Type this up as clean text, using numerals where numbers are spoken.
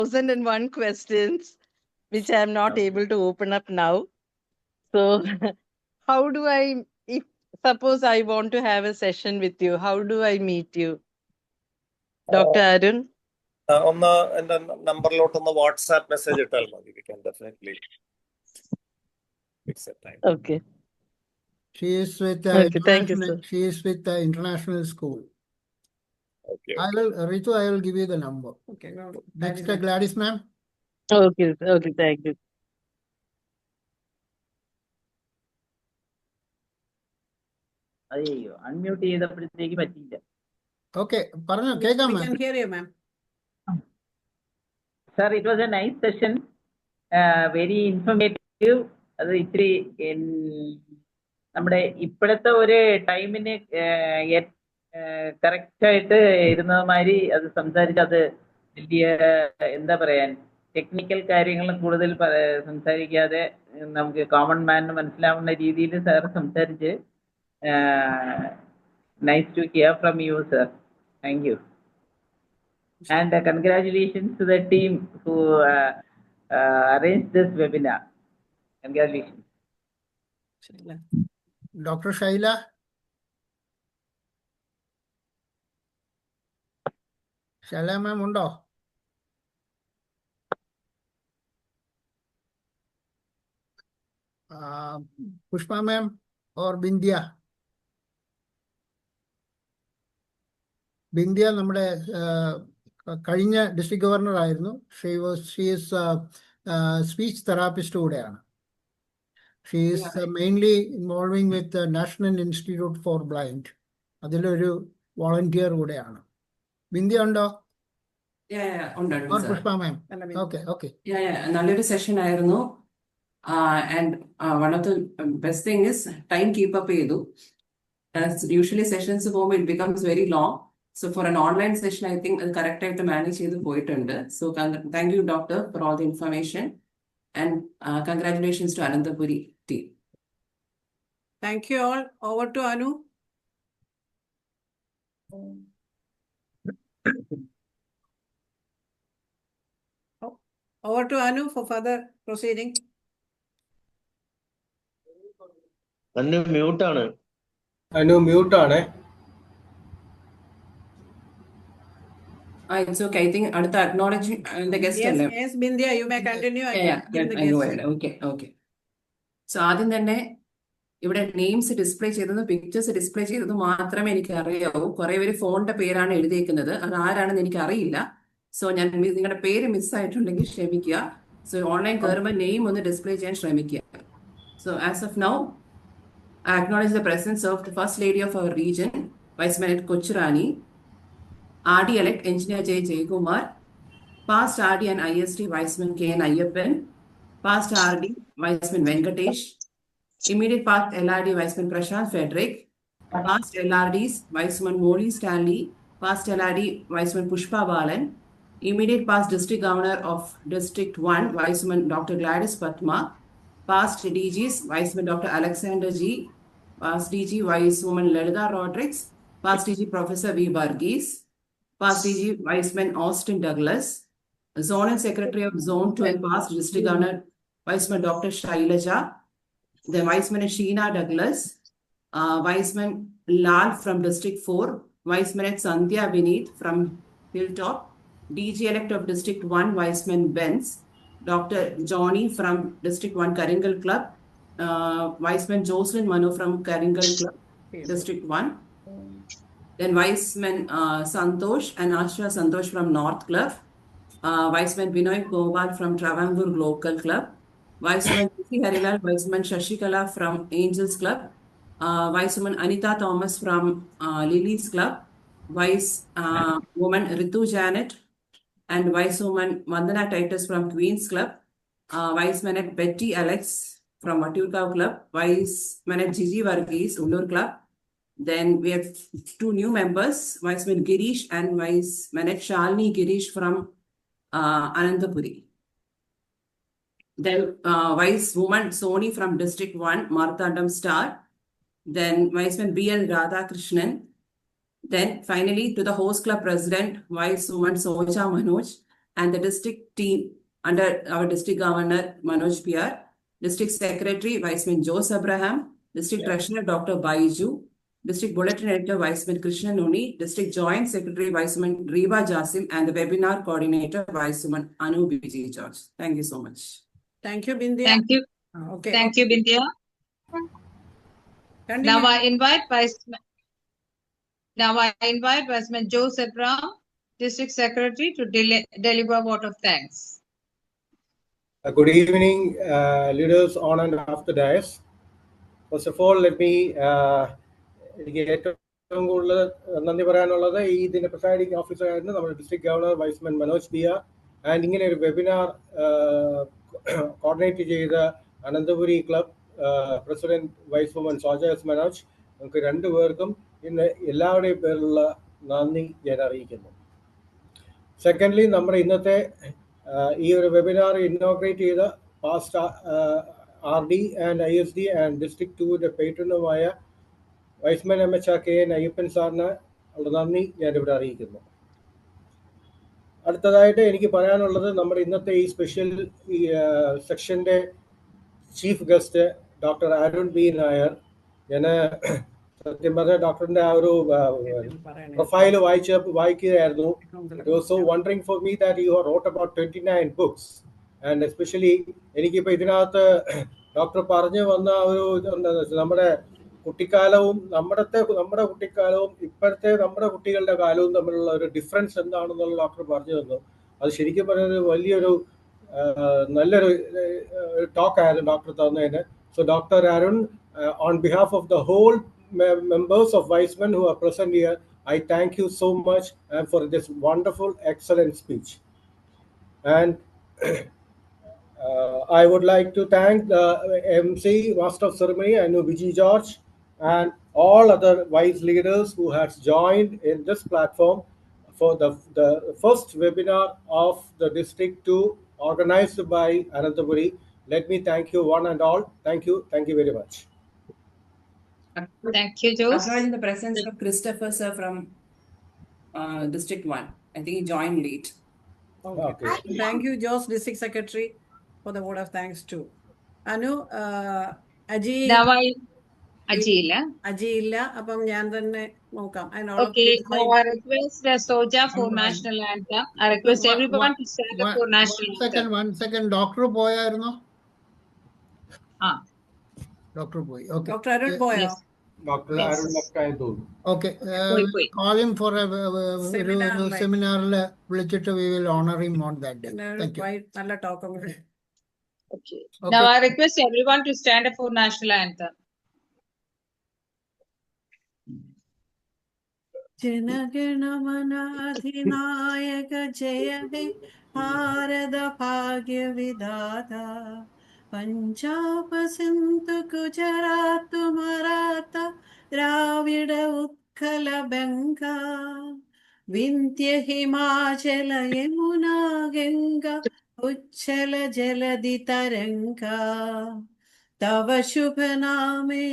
1,001 questions, which I am not able to open up now. So, how do I, if suppose I want to have a session with you, how do I meet you? Dr. Arun? On the number lot on the WhatsApp message, we can definitely fix a time. Okay. She is with Okay, thank you, sir. She is with the international school. Okay. Ritu, I will give you the number. Okay, no. Next, Gladys ma'am. Okay, okay, thank you. അയ്യോ unmute ചെയ്തപ്പോഴത്തേക്ക് പറ്റിയില്ല. Okay, പറഞ്ഞോ കേൾക്കാം We ma'am. can hear you, ma'am. Sir, it was a nice session, very informative. അത് ഇത്തിരി നമ്മുടെ ഇപ്പോഴത്തെ ഒരു ടൈമിന് കറക്റ്റ് ആയിട്ട് ഇരുന്നമാതിരി അത് സംസാരിച്ച് അത് വലിയ എന്താ പറയാൻ ടെക്നിക്കൽ കാര്യങ്ങളും കൂടുതൽ സംസാരിക്കാതെ നമുക്ക് കോമൺ മാനിന് മനസ്സിലാവുന്ന രീതിയിൽ സാർ സംസാരിച്ച് nice to hear from you, sir. Thank you. And congratulations to the team who arranged this webinar. Congratulations. Dr. Shaila. Shaila ma'am undo? Pushpa ma'am or Bindya? Bindya നമ്മുടെ കഴിഞ്ഞ district governor ആയിരുന്നു. She is speech therapist കൂടെയാണ്. She is mainly involving with National Institute for Blind. അതിലൊരു volunteer കൂടെയാണ്. ബിന്ദി ഉണ്ടോ? Pushpa ma'am? Okay okay. നല്ലൊരു session ആയിരുന്നു. And one of the best thing is time keep up ചെയ്തു. യൂഷ്വലി സെഷൻസ് പോകുമ്പോൾ it becomes very long. So for an online session, I think the correct time to manage the poiട്ടുണ്ട്. So thank you, doctor, for all the information, and congratulations to Anantapuri team. Thank you all. Over to Anu. Over to Anu for further proceeding. Anu mute ആണ്. Anu mute ആണ്. It's okay. I think അടുത്ത acknowledging the guest അല്ലേ? Yes, Bindya, you may continue. Okay. So ആദ്യം തന്നെ ഇവിടെ names display ചെയ്തതും pictures display ചെയ്തതും മാത്രമേ എനിക്ക് അറിയാവൂ. കുറെ പേര് ഫോണിന്റെ പേരാണ് എഴുതിയേക്കുന്നത്. അത് ആരാണെന്ന് എനിക്ക് അറിയില്ല. സോ ഞാൻ നിങ്ങളുടെ പേര് മിസ്സായിട്ടുണ്ടെങ്കിൽ ക്ഷമിക്കുക. സോ ഓൺലൈൻ കയറുമ്പോൾ നെയിം ഒന്ന് ഡിസ്പ്ലേ ചെയ്യാൻ ശ്രമിക്കുക. So as of now I acknowledge the presence of the First Lady of our region, Vice Minister Kochurani, RD-elect Engineer J. Jayakumar, past RD and IST Viceman K.N. Ayyappan, past RD Viceman Venkatesh, immediate past LRD Viceman Prashant Frederick, past LRDs Viceman Moli Stanley, past LRD Viceman Pushpa Balan, immediate past District Governor of District 1 Viceman Dr. Gladys Patma, past DGs Viceman Dr. Alexander G, past DG Vicewoman Lalita Rodrigues, past DG Professor V. Varghese, past DG Viceman Austin Douglas, Zonal Secretary of Zone 2 and past District Governor Viceman Dr. Shailaja, the Viceman Sheena Douglas, Viceman Lal from District 4, Viceman Sandhya Vineet from Hilltop, DG-elect of District 1 Viceman Benz, Dr. Johnny from District 1 Karingal Club, Viceman Jocelyn Manu from Karingal Club, District 1. Then Viceman Santosh and Asha Santosh from North Club, Viceman Binoy Gowal from Travangur Local Club, Viceman Harilal, Viceman Shashikala from Angels Club, Vicewoman Anita Thomas from Lily's Club, Vicewoman Ritu Janet, and Vicewoman Vandana Titus from Queen's Club, Viceman Betty Alex from Maturkau Club, Viceman Gigi Varghese, Ullur Club. Then we have two new members, Viceman Girish and Viceman Shalini Girish from Anantapuri. Then Vicewoman Soni from District 1, Marthandam Star. Then Viceman B.L. Radhakrishnan. Then finally to the host club president, Vicewoman Soja Manoj, and the district team under our district governor Manoj PR, district secretary Viceman Jose Abraham, district treasurer Dr. Baiju, district bulletin editor Viceman Krishna Noni, district joint secretary Viceman Reba Jasim, and the webinar coordinator Viceman Anu Biji George. Thank you so much. Thank you, Bindya. Thank you. Okay. Thank you, Bindya. Continue. Now I invite Viceman Joseph Brown, District Secretary, to deliver a vote of thanks. Good evening, leaders on and off the dais. First of all, let me എനിക്ക് ഏറ്റവും കൂടുതൽ നന്ദി പറയാനുള്ളത് ഈ ഇതിന്റെ presiding ഓഫീസറായിരുന്നു നമ്മുടെ district governor Y's man Manoj ബിയ ആൻഡ് ഇങ്ങനെ ഒരു വെബിനാർ കോർഡിനേറ്റ് ചെയ്ത Ananthapuri club president Y's woman Soja S Manoj, നമുക്ക് രണ്ടുപേർക്കും ഇന്ന് എല്ലാവരുടെയും പേരിലുള്ള നന്ദി ഞാൻ അറിയിക്കുന്നു. സെക്കൻഡ്ലി, നമ്മുടെ ഇന്നത്തെ ഈ ഒരു വെബിനാർ ഇന്നോഗ്രേറ്റ് ചെയ്ത past RD and ISD and district 2 പേട്രനുമായ വൈസ്മാൻ MHR KN അയ്യപ്പൻ സാറിന് ഉള്ള നന്ദി ഞാനിവിടെ അറിയിക്കുന്നു. അടുത്തതായിട്ട് എനിക്ക് പറയാനുള്ളത്, നമ്മുടെ ഇന്നത്തെ ഈ സ്പെഷ്യൽ ഈ സെക്ഷൻ്റെ chief guest doctor Arun B Nair. ഞാൻ സത്യം പറഞ്ഞ ഡോക്ടറിന്റെ ആ ഒരു പ്രൊഫൈല് വായിക്കുകയായിരുന്നു. It was so wondering for me that you wrote about 29 books. And especially എനിക്കിപ്പോൾ ഇതിനകത്ത് ഡോക്ടർ പറഞ്ഞു വന്ന ഒരു നമ്മുടെ കുട്ടിക്കാലവും നമ്മുടെ കുട്ടിക്കാലവും ഇപ്പോഴത്തെ നമ്മുടെ കുട്ടികളുടെ കാലവും തമ്മിലുള്ള ഒരു ഡിഫറൻസ് എന്താണെന്നുള്ള ഡോക്ടർ പറഞ്ഞു തന്നു. അത് ശരിക്കും പറയുന്നത് വലിയൊരു നല്ലൊരു ടോക്കായിരുന്നു ഡോക്ടർ തന്നതിന്. So Dr. Arun, on behalf of the whole members of Weizmann who are present here, I thank you so much for this wonderful, excellent speech. And I would like to thank the MC, Master of Ceremony, Anu Biji George, and all other wise leaders who has joined in this platform for the first webinar of the District 2 organized by Anantapuri. Let me thank you one and all. Thank you very much. Thank you, Jose. Also in the presence of Christopher sir from District 1. I think he joined late. Okay. Thank you, Jose, District Secretary, for the vote of thanks too. Anu, Now Aji ഇല്ല, അപ്പം ഞാൻ തന്നെ നോക്കാം. Okay, now I request Soja for national anthem. I request everyone to stand up for national anthem. One second, doctor പോയായിരുന്നോ? Doctor പോയി. Okay. Doctor Arun പോയോ? Dr. Arun Lakkayan തോന്നുന്നു. Okay. പോയി. Call him for a സെമിനാറിൽ വിളിച്ചിട്ട് we will honor him on that day. Thank you. നല്ല ടോക്കും. Okay. Now I request everyone to stand up for national anthem. ജനഗണമനാധിനായക Jaya ഹേ ഭാരത ഭാഗ്യ വിധാത പഞ്ചാബ് സിന്ധു ഗുജറാത്ത് മറാത്ത ദ്രാവിഡ ഉത്കല ബംഗ വിന്ധ്യ ഹിമാചല യമുന ഗംഗ ഉച്ഛല ജലധി തരംഗ തവ ശുഭ നാമേ